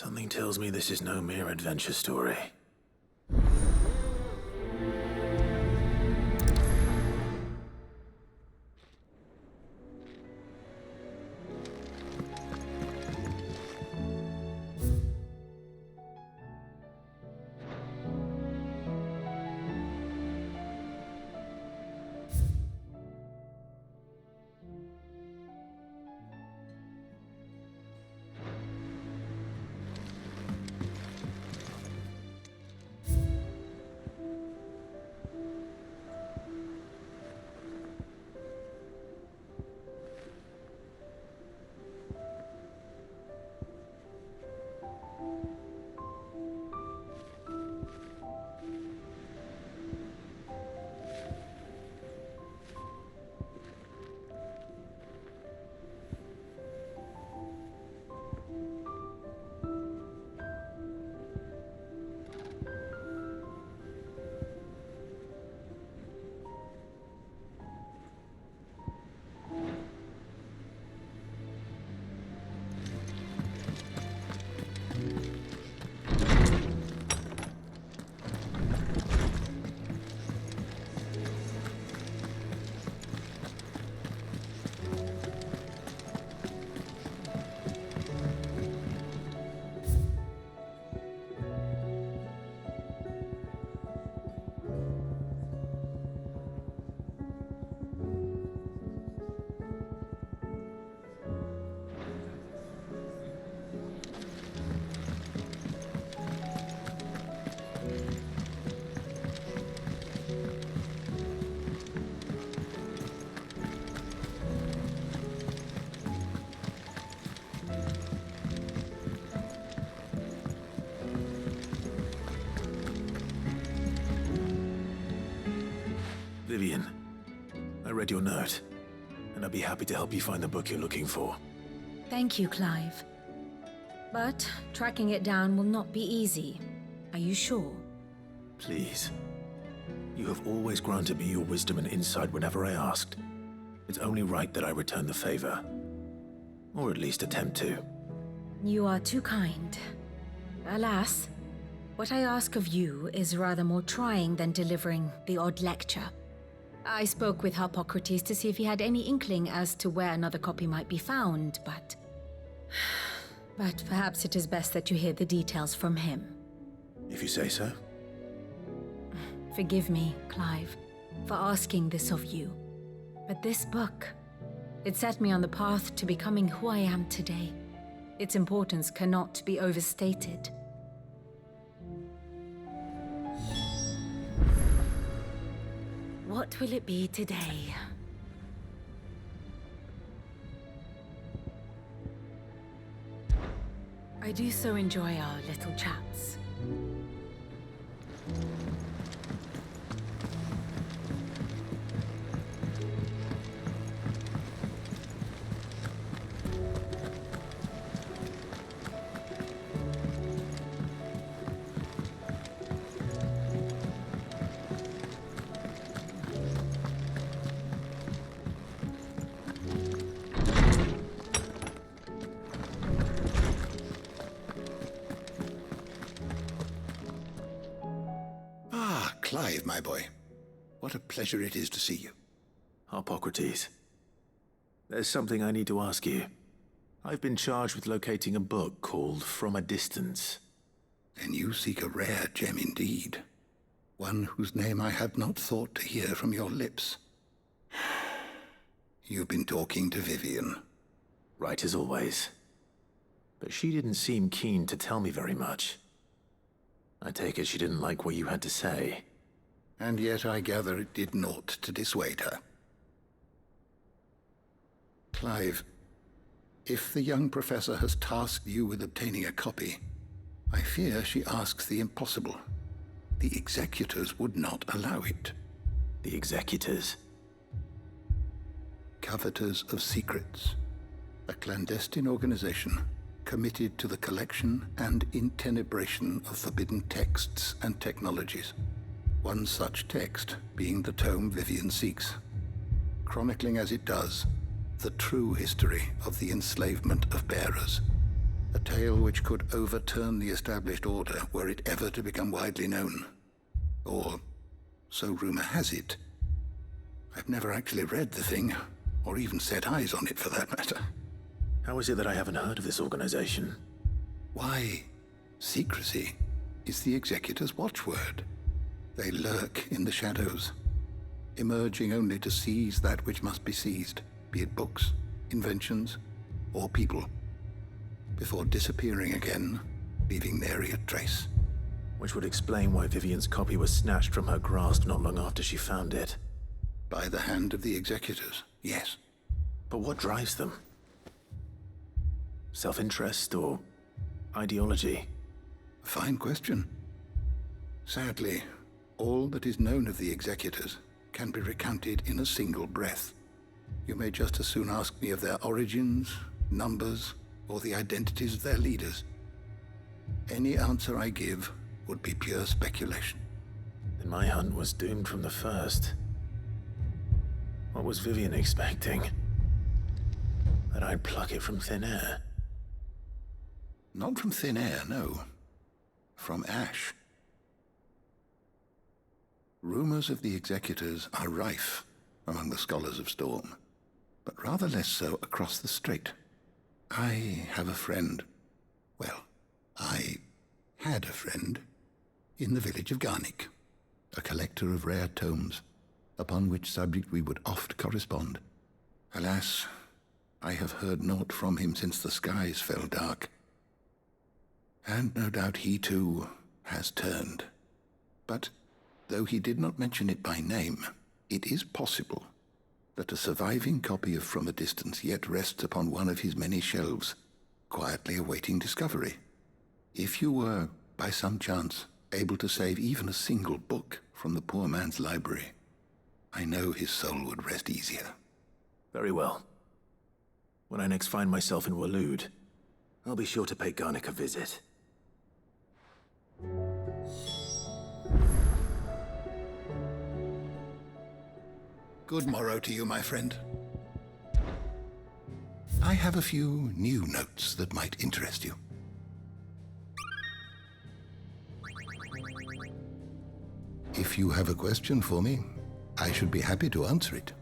Something tells me this is no mere adventure story. Vivian, I read your note, and I'd be happy to help you find the book you're looking for. Thank you, Clive. But tracking it down will not be easy. Are you sure? Please. You have always granted me your wisdom and insight whenever I asked. It's only right that I return the favor. Or at least attempt to. You are too kind. Alas, what I ask of you is rather more trying than delivering the odd lecture. I spoke with Harpocrates to see if he had any inkling as to where another copy might be found, but perhaps it is best that you hear the details from him. If you say so. Forgive me, Clive, for asking this of you. But this book, it set me on the path to becoming who I am today. Its importance cannot be overstated. What will it be today? I do so enjoy our little chats. Clive, my boy. What a pleasure it is to see you. Harpocrates. There's something I need to ask you. I've been charged with locating a book called From a Distance. Then you seek a rare gem indeed. One whose name I had not thought to hear from your lips. You've been talking to Vivian. Right as always. But she didn't seem keen to tell me very much. I take it she didn't like what you had to say. And yet I gather it did naught to dissuade her. Clive, if the young professor has tasked you with obtaining a copy, I fear she asks the impossible. The executors would not allow it. The executors? Coveters of Secrets, a clandestine organization committed to the collection and intenebration of forbidden texts and technologies. One such text being the tome Vivian seeks, chronicling as it does the true history of the enslavement of bearers. A tale which could overturn the established order were it ever to become widely known. Or, so rumor has it. I've never actually read the thing, or even set eyes on it for that matter. How is it that I haven't heard of this organization? Why, secrecy is the Executor's watchword. They lurk in the shadows, emerging only to seize that which must be seized, be it books, inventions, or people, before disappearing again, leaving nary a trace. Which would explain why Vivian's copy was snatched from her grasp not long after she found it. By the hand of the Executors, yes. But what drives them? Self-interest or ideology? A fine question. Sadly, all that is known of the Executors can be recounted in a single breath. You may just as soon ask me of their origins, numbers, or the identities of their leaders. Any answer I give would be pure speculation. Then my hunt was doomed from the first. What was Vivian expecting? That I'd pluck it from thin air? Not from thin air, no. From ash. Rumors of the Executors are rife among the scholars of Storm, but rather less so across the Strait. I have a friend. Well, I had a friend in the village of Garnick, a collector of rare tomes, upon which subject we would oft correspond. Alas, I have heard naught from him since the skies fell dark. And no doubt he too has turned. But though he did not mention it by name, it is possible that a surviving copy of From a Distance yet rests upon one of his many shelves, quietly awaiting discovery. If you were, by some chance, able to save even a single book from the poor man's library, I know his soul would rest easier. Very well. When I next find myself in Waloed, I'll be sure to pay Garnick a visit. Good morrow to you, my friend. I have a few new notes that might interest you. If you have a question for me, I should be happy to answer it.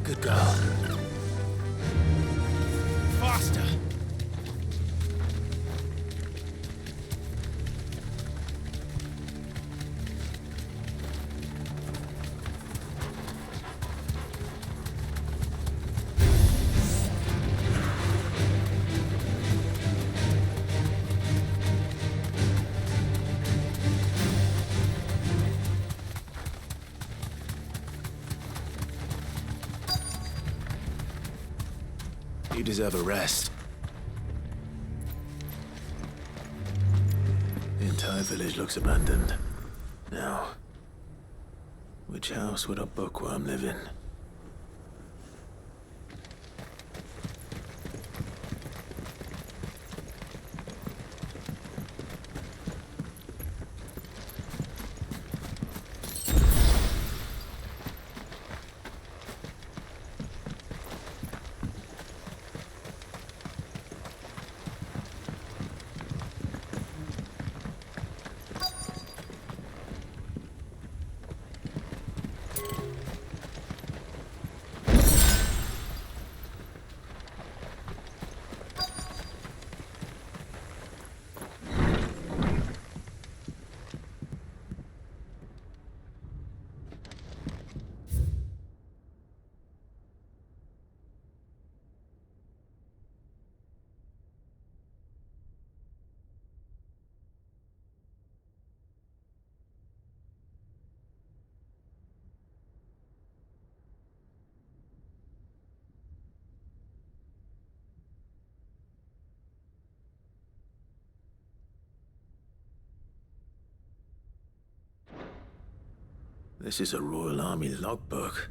Good girl. Faster! You deserve a rest. The entire village looks abandoned. Now, which house would a bookworm live in? This is a Royal Army logbook.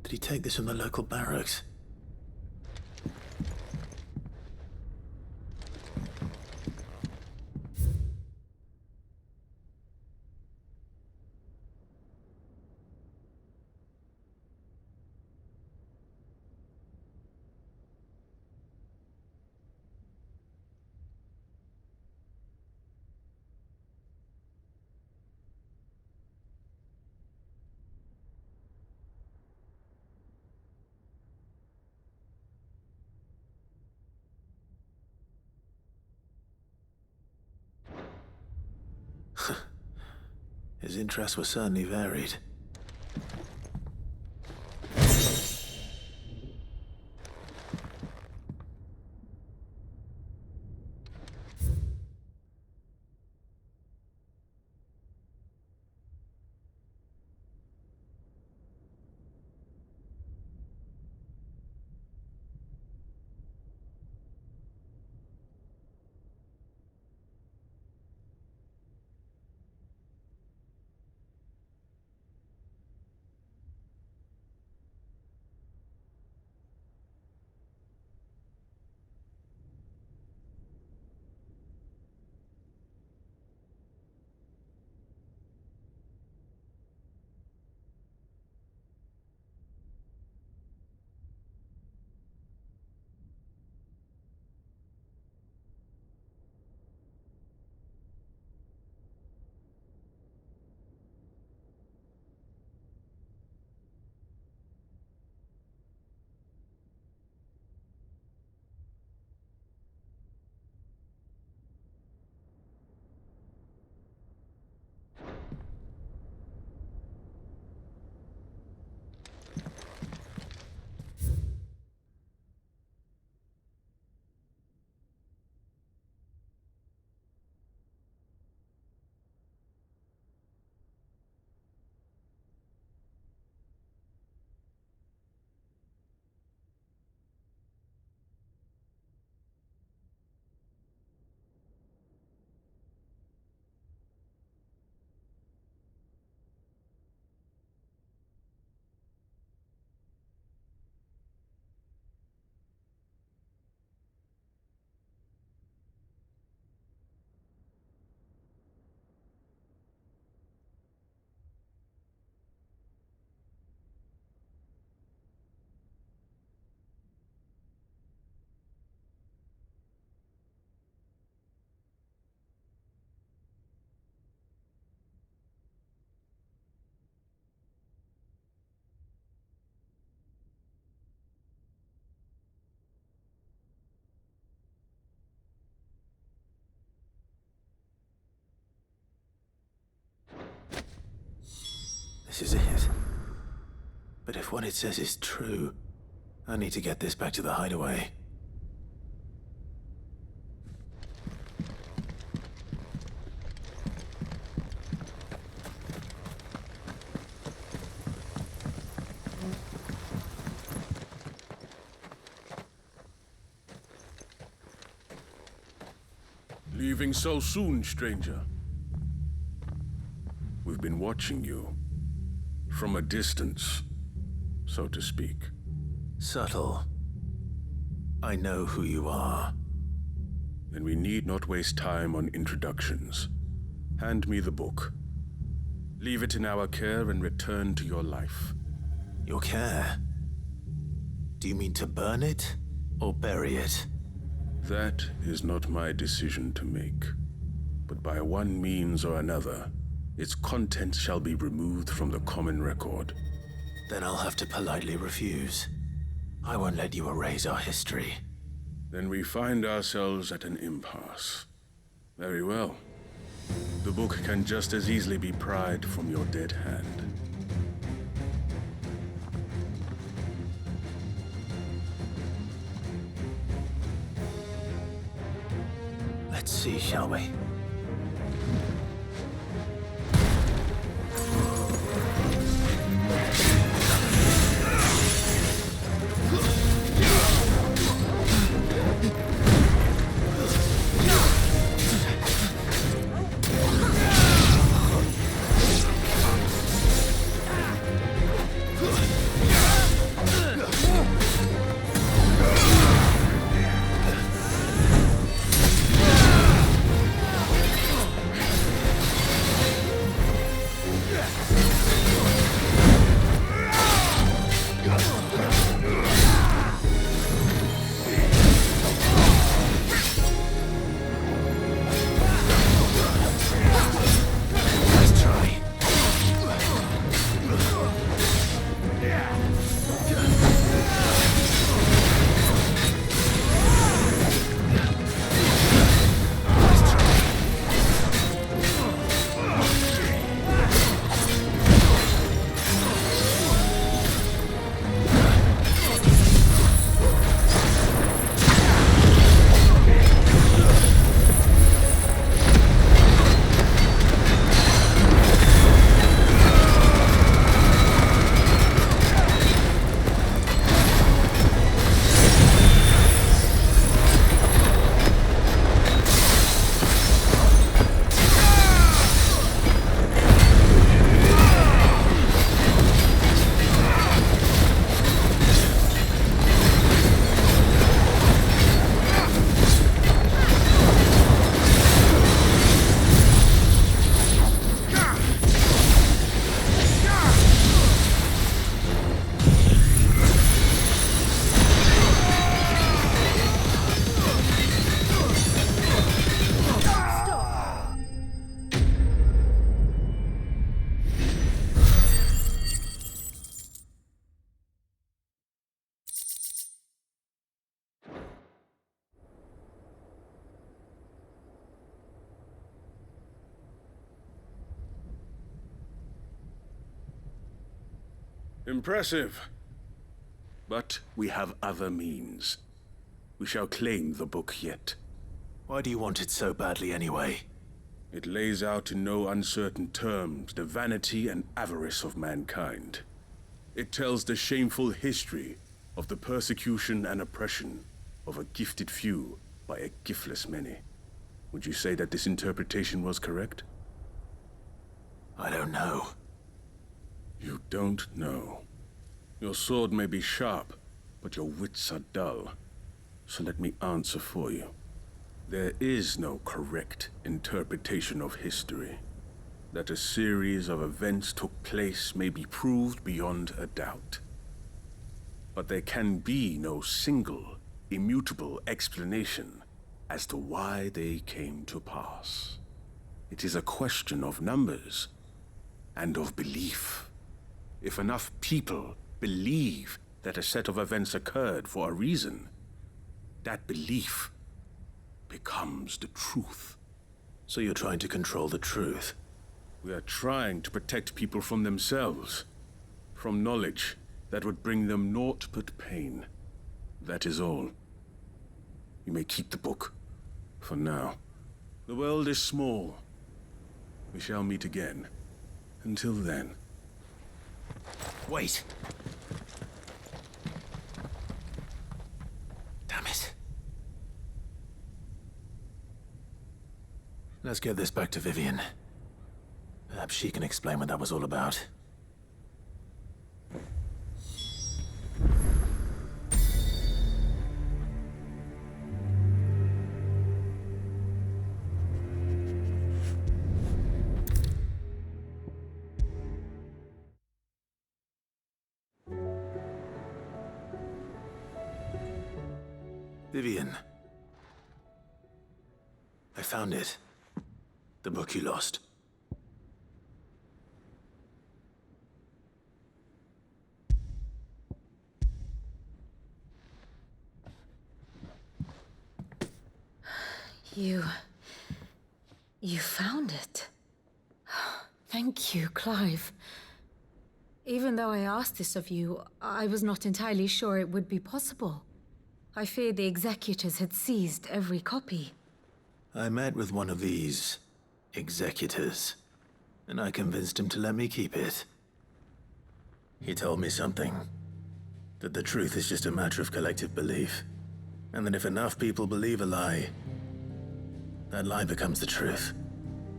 Did he take this from the local barracks? His interests were certainly varied. This is it. But if what it says is true, I need to get this back to the hideaway. Leaving so soon, stranger? We've been watching you. From a distance, so to speak. Subtle. I know who you are. Then we need not waste time on introductions. Hand me the book. Leave it in our care and return to your life. Your care? Do you mean to burn it or bury it? That is not my decision to make. But by one means or another, its contents shall be removed from the common record. Then I'll have to politely refuse. I won't let you erase our history. Then we find ourselves at an impasse. Very well. The book can just as easily be pried from your dead hand. Let's see, shall we? Impressive. But we have other means. We shall claim the book yet. Why do you want it so badly anyway? It lays out in no uncertain terms the vanity and avarice of mankind. It tells the shameful history of the persecution and oppression of a gifted few by a giftless many. Would you say that this interpretation was correct? I don't know. You don't know. Your sword may be sharp, but your wits are dull. So let me answer for you. There is no correct interpretation of history. That a series of events took place may be proved beyond a doubt. But there can be no single, immutable explanation as to why they came to pass. It is a question of numbers and of belief. If enough people believe that a set of events occurred for a reason, that belief becomes the truth. So you're trying to control the truth? We are trying to protect people from themselves, from knowledge that would bring them naught but pain. That is all. You may keep the book, for now. The world is small. We shall meet again. Until then. Wait! Damn it. Let's get this back to Vivian. Perhaps she can explain what that was all about. Vivian. I found it. The book you lost. You found it. Thank you, Clive. Even though I asked this of you, I was not entirely sure it would be possible. I feared the executors had seized every copy. I met with one of these executors, and I convinced him to let me keep it. He told me something. That the truth is just a matter of collective belief. And that if enough people believe a lie, that lie becomes the truth.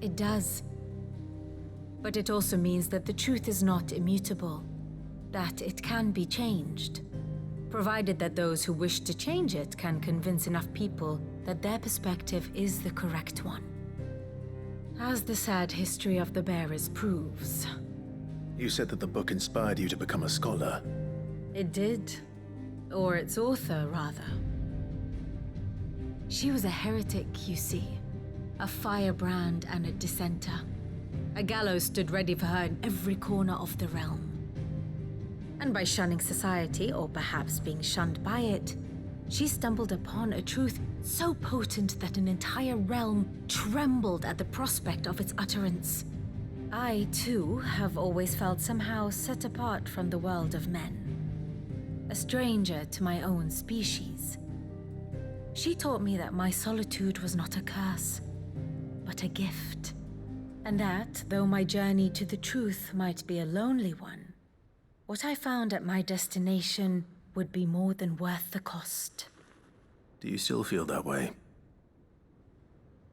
It does. But it also means that the truth is not immutable. That it can be changed. Provided that those who wish to change it can convince enough people that their perspective is the correct one. As the sad history of the bearers proves. You said that the book inspired you to become a scholar. It did. Or its author, rather. She was a heretic, you see. A firebrand and a dissenter. A gallows stood ready for her in every corner of the realm. And by shunning society, or perhaps being shunned by it, she stumbled upon a truth so potent that an entire realm trembled at the prospect of its utterance. I, too, have always felt somehow set apart from the world of men. A stranger to my own species. She taught me that my solitude was not a curse, but a gift. And that, though my journey to the truth might be a lonely one, what I found at my destination would be more than worth the cost. Do you still feel that way?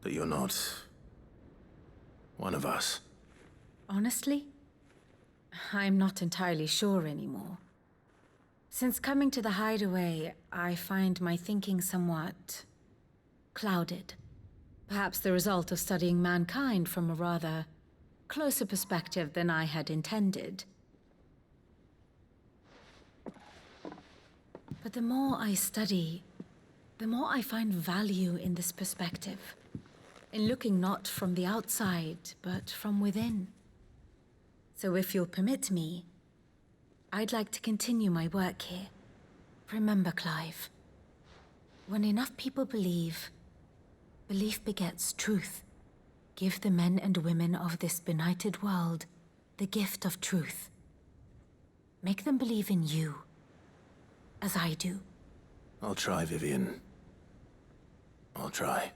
That you're not one of us? Honestly, I'm not entirely sure anymore. Since coming to the hideaway, I find my thinking somewhat clouded. Perhaps the result of studying mankind from a rather closer perspective than I had intended. But the more I study, the more I find value in this perspective. In looking not from the outside, but from within. So if you'll permit me, I'd like to continue my work here. Remember, Clive, when enough people believe, belief begets truth. Give the men and women of this benighted world the gift of truth. Make them believe in you. As I do. I'll try, Vivian. I'll try.